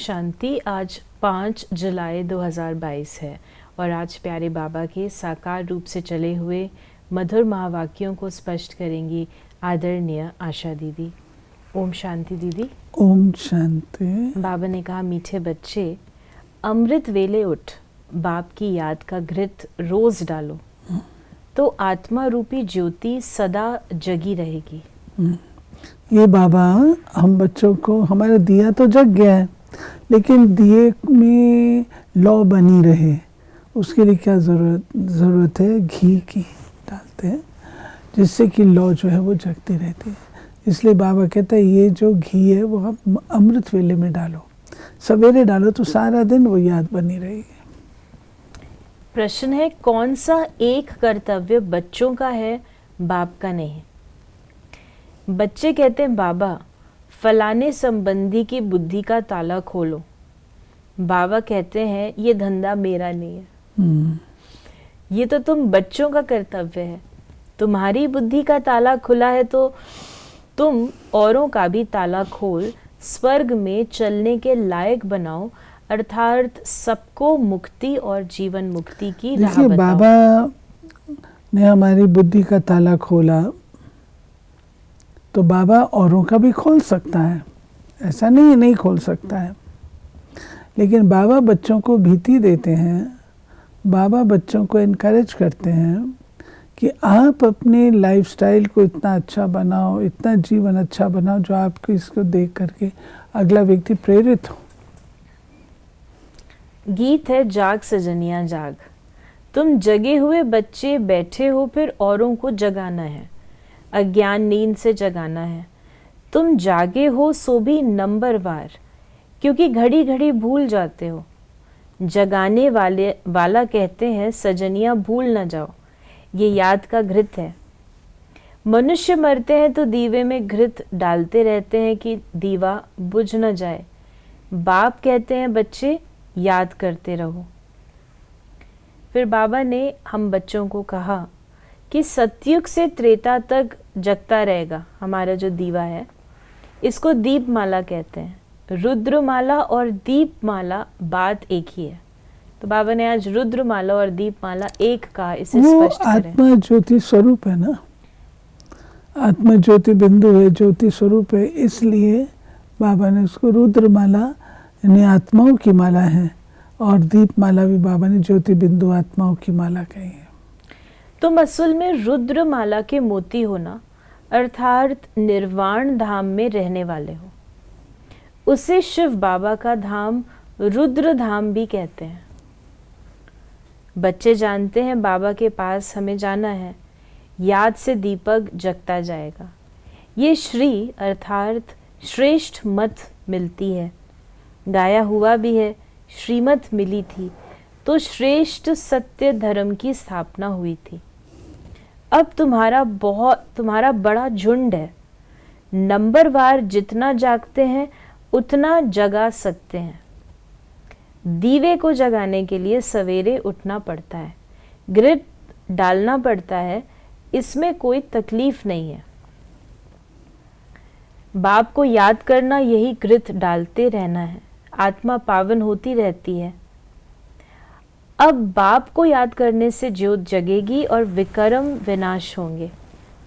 शांति। आज 5 जुलाई 2022 है और आज प्यारे बाबा के साकार रूप से चले हुए मधुर महावाक्यों को स्पष्ट करेंगी आदरणीय आशा दीदी। ओम शांति दीदी। ओम शांति। बाबा ने कहा, मीठे बच्चे, अमृत वेले उठ, बाप की याद का घृत रोज डालो तो आत्मा रूपी ज्योति सदा जगी रहेगी। ये बाबा हम बच्चों को, हमारा दिया तो जग गया है लेकिन दिए में लौ बनी रहे, उसके लिए क्या ज़रूरत है? घी की डालते हैं जिससे कि लौ जो है वो जगती रहती है। इसलिए बाबा कहता है ये जो घी है वो आप अमृत वेले में डालो, सवेरे डालो तो सारा दिन वो याद बनी रहेगी। प्रश्न है, कौन सा एक कर्तव्य बच्चों का है, बाप का नहीं? बच्चे कहते हैं, बाबा फलाने संबंधी की बुद्धि का ताला खोलो। बाबा कहते हैं ये धंधा मेरा नहीं है। ये तो तुम बच्चों का कर्तव्य है। तुम्हारी बुद्धि का ताला खुला है तो तुम औरों का भी ताला खोल स्वर्ग में चलने के लायक बनाओ, अर्थात सबको मुक्ति और जीवन मुक्ति की राह बताओ। बाबा ने हमारी बुद्धि का ताला खोला तो बाबा औरों का भी खोल सकता है, ऐसा नहीं खोल सकता है। लेकिन बाबा बच्चों को भीति देते हैं, बाबा बच्चों को इनकरेज करते हैं कि आप अपने लाइफस्टाइल को इतना अच्छा बनाओ, इतना जीवन अच्छा बनाओ जो आपको इसको देख करके अगला व्यक्ति प्रेरित हो। गीत है, जाग सजनिया जाग, तुम जगे हुए बच्चे बैठे हो, फिर औरों को जगाना है, अज्ञान नींद से जगाना है। तुम जागे हो सो भी नंबरवार, क्योंकि घड़ी घड़ी भूल जाते हो। जगाने वाला कहते हैं, सजनिया भूल न जाओ, ये याद का घृत है। मनुष्य मरते हैं तो दीवे में घृत डालते रहते हैं कि दीवा बुझ न जाए। बाप कहते हैं, बच्चे याद करते रहो। फिर बाबा ने हम बच्चों को कहा कि सतयुग से त्रेता तक जगता रहेगा हमारा जो दीवा है, इसको दीपमाला कहते हैं। रुद्रमाला और दीपमाला बात एक ही है। तो बाबा ने आज रुद्रमाला और दीपमाला एक का, इसे स्पष्ट करें। आत्मा ज्योति स्वरूप है ना, आत्मा ज्योति बिंदु है, ज्योति स्वरूप है, इसलिए बाबा ने उसको रुद्रमाला यानी आत्माओं की माला है, और दीपमाला भी बाबा ने ज्योति बिंदु आत्माओं की माला कही है। तुम असल में रुद्रमाला के मोती हो ना, अर्थात निर्वाण धाम में रहने वाले हो। उसे शिव बाबा का धाम रुद्र धाम भी कहते हैं। बच्चे जानते हैं बाबा के पास हमें जाना है, याद से दीपक जगता जाएगा। ये श्री अर्थात श्रेष्ठ मत मिलती है, गाया हुआ भी है, श्रीमत मिली थी तो श्रेष्ठ सत्य धर्म की स्थापना हुई थी। अब तुम्हारा बड़ा झुंड है, नंबरवार जितना जागते हैं उतना जगा सकते हैं। दीवे को जगाने के लिए सवेरे उठना पड़ता है, घृत डालना पड़ता है, इसमें कोई तकलीफ नहीं है। बाप को याद करना, यही घृत डालते रहना है, आत्मा पावन होती रहती है। अब बाप को याद करने से ज्योत जगेगी और विकर्म विनाश होंगे।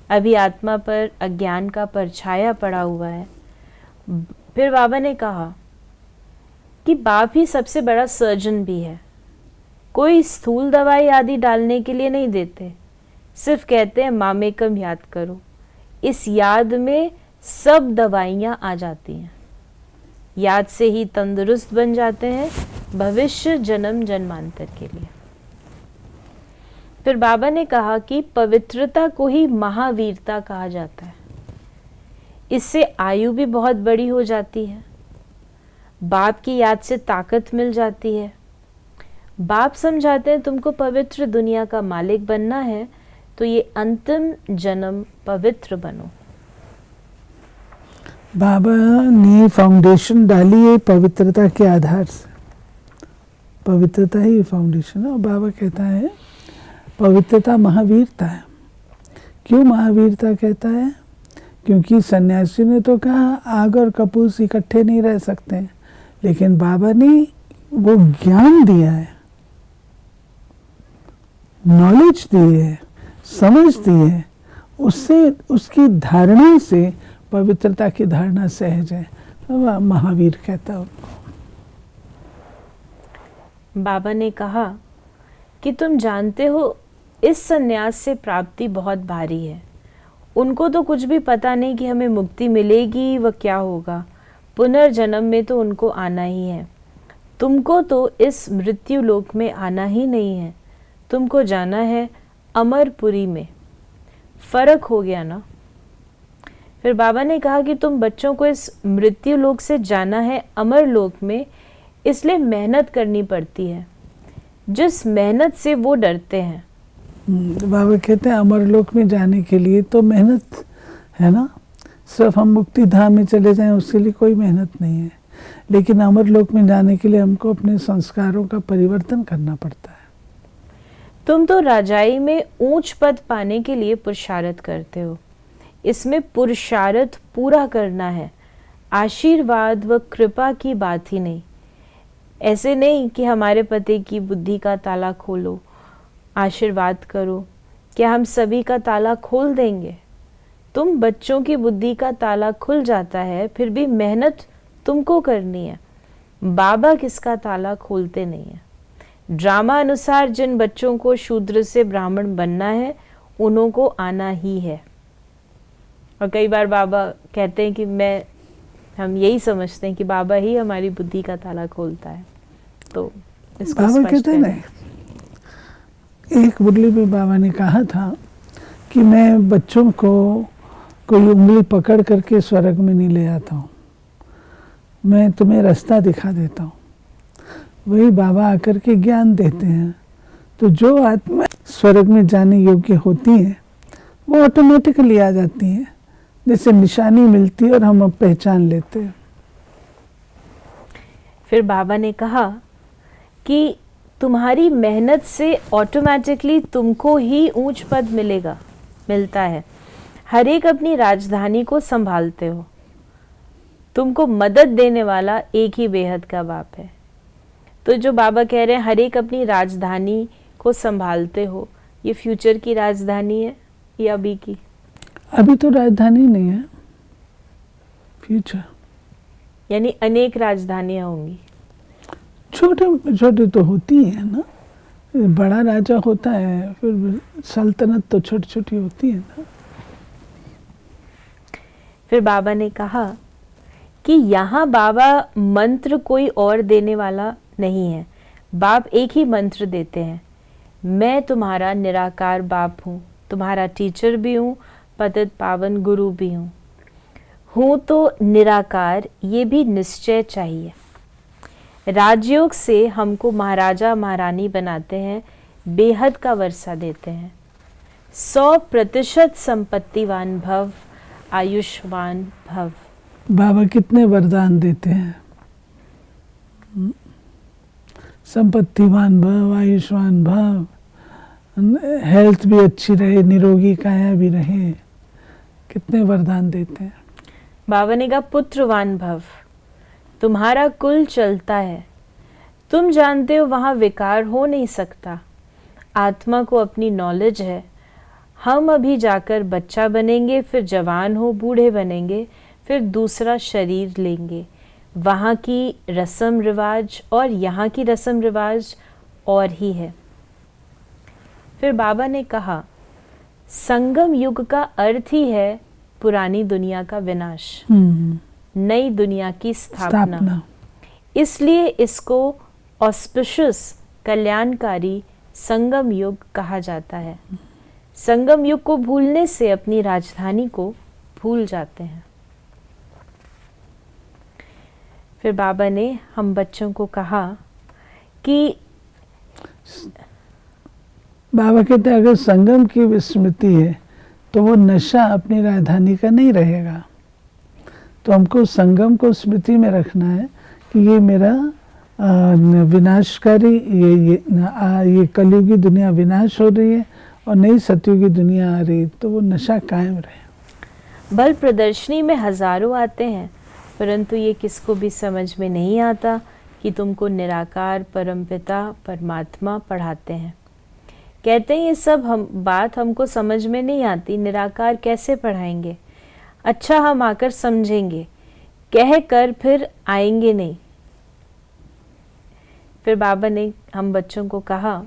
अभी आत्मा पर अज्ञान का परछाया पड़ा हुआ है। फिर बाबा ने कहा कि बाप ही सबसे बड़ा सर्जन भी है। कोई स्थूल दवाई आदि डालने के लिए नहीं देते, सिर्फ कहते हैं मामेकम याद करो। इस याद में सब दवाइयाँ आ जाती हैं। याद से ही तंदुरुस्त बन जाते हैं भविष्य जन्म जन्मांतर के लिए। फिर बाबा ने कहा कि पवित्रता को ही महावीरता कहा जाता है। इससे आयु भी बहुत बड़ी हो जाती है, बाप की याद से ताकत मिल जाती है। बाप समझाते हैं तुमको पवित्र दुनिया का मालिक बनना है तो ये अंतिम जन्म पवित्र बनो। बाबा ने फाउंडेशन डाली है पवित्रता के आधार से, पवित्रता ही फाउंडेशन है। और बाबा कहता है पवित्रता महावीरता है। क्यों महावीरता कहता है? क्योंकि सन्यासी ने तो कहा आग और कपूस इकट्ठे नहीं रह सकते हैं, लेकिन बाबा ने वो ज्ञान दिया है, नॉलेज दी है, समझ दी है, उससे उसकी धारणा से पवित्रता की धारणा सहज है। महावीर कहता है। बाबा ने कहा कि तुम जानते हो इस संन्यास से प्राप्ति बहुत भारी है। उनको तो कुछ भी पता नहीं कि हमें मुक्ति मिलेगी व क्या होगा। पुनर्जन्म में तो उनको आना ही है। तुमको तो इस मृत्यु लोक में आना ही नहीं है। तुमको जाना है अमरपुरी में। फर्क हो गया ना। फिर बाबा ने कहा कि तुम बच्चों को इस मृत्यु लोक से जाना है अमर लोक में, इसलिए मेहनत करनी पड़ती है, जिस मेहनत से वो डरते हैं। बाबा कहते हैं अमर लोक में जाने के लिए तो मेहनत है ना, सिर्फ हम मुक्ति धाम में चले जाएं उसके लिए कोई मेहनत नहीं है, लेकिन अमर लोक में जाने के लिए हमको अपने संस्कारों का परिवर्तन करना पड़ता है। तुम तो राजाई में ऊंच पद पाने के लिए पुरुषार्थ करते हो। इसमें पुरुषार्थ पूरा करना है, आशीर्वाद व कृपा की बात ही नहीं। ऐसे नहीं कि हमारे पति की बुद्धि का ताला खोलो, आशीर्वाद करो, क्या हम सभी का ताला खोल देंगे? तुम बच्चों की बुद्धि का ताला खुल जाता है, फिर भी मेहनत तुमको करनी है। बाबा किसका ताला खोलते नहीं है। ड्रामा अनुसार जिन बच्चों को शूद्र से ब्राह्मण बनना है उन्हों को आना ही है। और कई बार बाबा कहते हैं कि हम यही समझते हैं कि बाबा ही हमारी बुद्धि का ताला खोलता है। तो इसको बाबा कहते हैं ना, एक मुरली में बाबा ने कहा था कि मैं बच्चों को कोई उंगली पकड़ करके स्वर्ग में नहीं ले आता हूँ, मैं तुम्हें रास्ता दिखा देता हूँ। वही बाबा आकर के ज्ञान देते हैं। तो जो आत्मा स्वर्ग में जाने योग्य होती है वो ऑटोमेटिकली आ जाती है, जैसे निशानी मिलती है और हम अब पहचान लेते हैं। फिर बाबा ने कहा कि तुम्हारी मेहनत से ऑटोमेटिकली तुमको ही ऊंच पद मिलता है। हर एक अपनी राजधानी को संभालते हो। तुमको मदद देने वाला एक ही बेहद का बाप है। तो जो बाबा कह रहे हैं हर एक अपनी राजधानी को संभालते हो, ये फ्यूचर की राजधानी है या अभी की? अभी तो राजधानी नहीं है, फ्यूचर यानी अनेक राजधानियां होंगी। छोटे छोटे तो होती है ना, बड़ा राजा होता है, फिर सल्तनत तो छोटी छोटी होती है ना। फिर बाबा ने कहा कि यहाँ बाबा मंत्र कोई और देने वाला नहीं है। बाप एक ही मंत्र देते हैं, मैं तुम्हारा निराकार बाप हूँ, तुम्हारा टीचर भी हूँ, पतित पावन गुरु भी हूँ तो निराकार, ये भी निश्चय चाहिए। राजयोग से हमको महाराजा महारानी बनाते हैं, बेहद का वर्षा देते हैं। 100% संपत्तिवान भव, आयुष्मान भव। बाबा कितने वरदान देते हैं, संपत्तिवान भव, आयुष्मान भव, हेल्थ भी अच्छी रहे, निरोगी काया भी रहे, कितने वरदान देते हैं। बाबा ने कहा पुत्रवान भव, तुम्हारा कुल चलता है। तुम जानते हो वहाँ विकार हो नहीं सकता। आत्मा को अपनी नॉलेज है। हम अभी जाकर बच्चा बनेंगे, फिर जवान हो बूढ़े बनेंगे, फिर दूसरा शरीर लेंगे। वहाँ की रस्म रिवाज और यहाँ की रस्म रिवाज और ही है। फिर बाबा ने कहा संगम युग का अर्थ ही है पुरानी दुनिया का विनाश, नई दुनिया की स्थापना। इसलिए इसको ऑस्पिशियस, कल्याणकारी संगम युग कहा जाता है। संगम युग को भूलने से अपनी राजधानी को भूल जाते हैं। फिर बाबा ने हम बच्चों को कहा कि बाबा कहते हैं अगर संगम की विस्मृति है तो वो नशा अपनी राजधानी का नहीं रहेगा। तो हमको संगम को स्मृति में रखना है कि ये मेरा विनाशकारी, ये कलयुगी दुनिया विनाश हो रही है और नई सतयुगी दुनिया आ रही है, तो वो नशा कायम रहे। बल प्रदर्शनी में हजारों आते हैं, परंतु ये किसको भी समझ में नहीं आता कि तुमको निराकार परमपिता परमात्मा पढ़ाते हैं। कहते हैं ये सब बात हमको समझ में नहीं आती, निराकार कैसे पढ़ाएंगे। अच्छा हम आकर समझेंगे, कह कर फिर आएंगे नहीं। फिर बाबा ने हम बच्चों को कहा,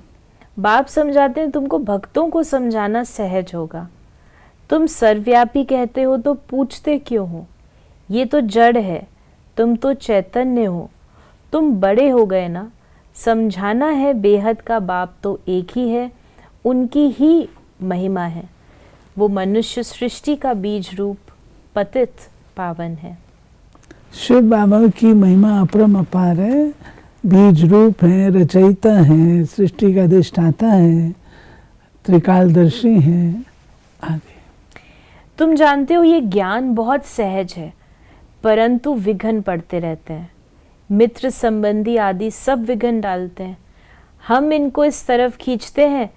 बाप समझाते हैं तुमको भक्तों को समझाना सहज होगा। तुम सर्वव्यापी कहते हो तो पूछते क्यों हो? ये तो जड़ है, तुम तो चैतन्य हो, तुम बड़े हो गए ना। समझाना है बेहद का बाप तो एक ही है, उनकी ही महिमा है। वो मनुष्य सृष्टि का बीज रूप पतित पावन है। शिव बाबा की महिमा अपरम अपार है। बीज रूप है, रचयिता है, सृष्टि का अधिष्ठाता है, त्रिकालदर्शी है आदि। तुम जानते हो ये ज्ञान बहुत सहज है, परंतु विघ्न पड़ते रहते हैं। मित्र संबंधी आदि सब विघ्न डालते हैं। हम इनको इस तरफ खींचते हैं,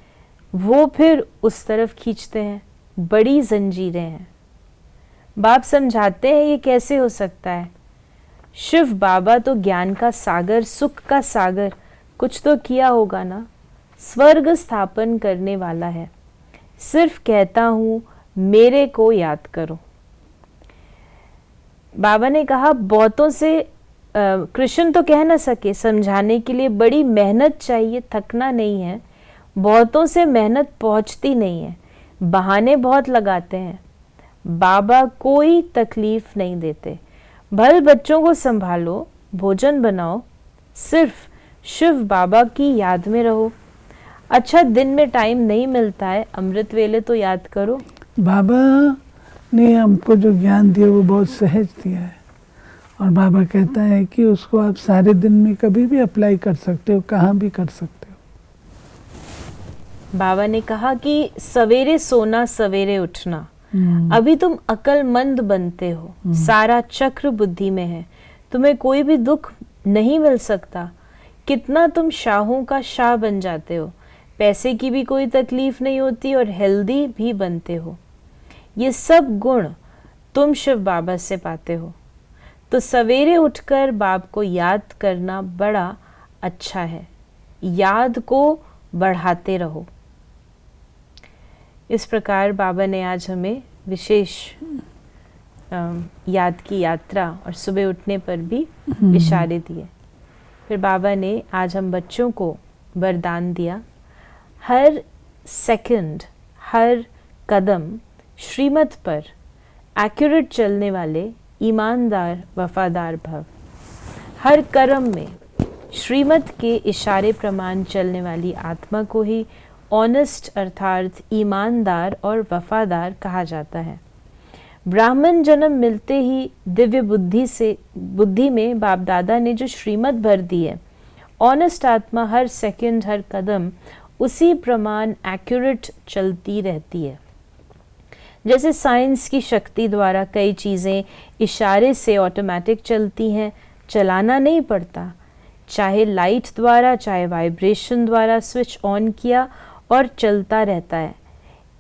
वो फिर उस तरफ खींचते हैं। बड़ी जंजीरें हैं। बाप समझाते हैं ये कैसे हो सकता है। शिव बाबा तो ज्ञान का सागर, सुख का सागर, कुछ तो किया होगा ना। स्वर्ग स्थापन करने वाला है। सिर्फ कहता हूँ मेरे को याद करो। बाबा ने कहा बहुतों से कृष्ण तो कह ना सके, समझाने के लिए बड़ी मेहनत चाहिए, थकना नहीं है। बहुतों से मेहनत पहुंचती नहीं है, बहाने बहुत लगाते हैं। बाबा कोई तकलीफ नहीं देते। भल बच्चों को संभालो, भोजन बनाओ, सिर्फ शिव बाबा की याद में रहो। अच्छा दिन में टाइम नहीं मिलता है, अमृत वेले तो याद करो। बाबा ने हमको जो ज्ञान दिया वो बहुत सहज दिया है, और बाबा कहता है कि उसको आप सारे दिन में कभी भी अप्लाई कर सकते हो, कहाँ भी कर सकते हो। बाबा ने कहा कि सवेरे सोना सवेरे उठना। अभी तुम अक्लमंद बनते हो, सारा चक्र बुद्धि में है, तुम्हें कोई भी दुख नहीं मिल सकता। कितना तुम शाहों का शाह बन जाते हो, पैसे की भी कोई तकलीफ नहीं होती और हेल्दी भी बनते हो। ये सब गुण तुम शिव बाबा से पाते हो। तो सवेरे उठकर बाप को याद करना बड़ा अच्छा है। याद को बढ़ाते रहो। इस प्रकार बाबा ने आज हमें विशेष याद की यात्रा और सुबह उठने पर भी इशारे दिए। फिर बाबा ने आज हम बच्चों को वरदान दिया, हर सेकंड, हर कदम श्रीमत पर एक्यूरेट चलने वाले ईमानदार वफादार भव। हर कर्म में श्रीमत के इशारे प्रमाण चलने वाली आत्मा को ही ऑनेस्ट अर्थात ईमानदार और वफादार कहा जाता है। ब्राह्मण जन्म मिलते ही दिव्य बुद्धि में बाप दादा ने जो श्रीमत भर दी है, ऑनेस्ट आत्मा हर सेकंड हर कदम उसी प्रमाण एक्यूरेट चलती रहती है। जैसे साइंस की शक्ति द्वारा कई चीज़ें इशारे से ऑटोमेटिक चलती हैं, चलाना नहीं पड़ता। चाहे लाइट द्वारा, चाहे वाइब्रेशन द्वारा स्विच ऑन किया और चलता रहता है।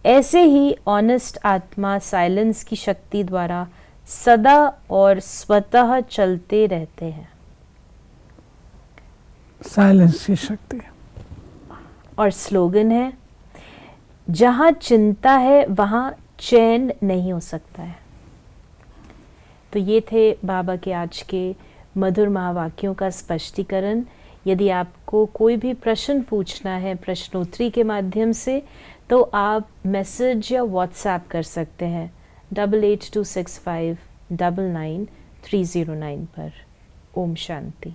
ऐसे ही ऑनेस्ट आत्मा साइलेंस की शक्ति द्वारा सदा और स्वतः चलते रहते हैं। साइलेंस की शक्ति। और स्लोगन है, जहाँ चिंता है वहाँ चैन नहीं हो सकता है। तो ये थे बाबा के आज के मधुर महावाक्यों का स्पष्टीकरण। यदि आपको कोई भी प्रश्न पूछना है प्रश्नोत्तरी के माध्यम से, तो आप मैसेज या व्हाट्सएप कर सकते हैं 8826599309 पर। ओम शांति।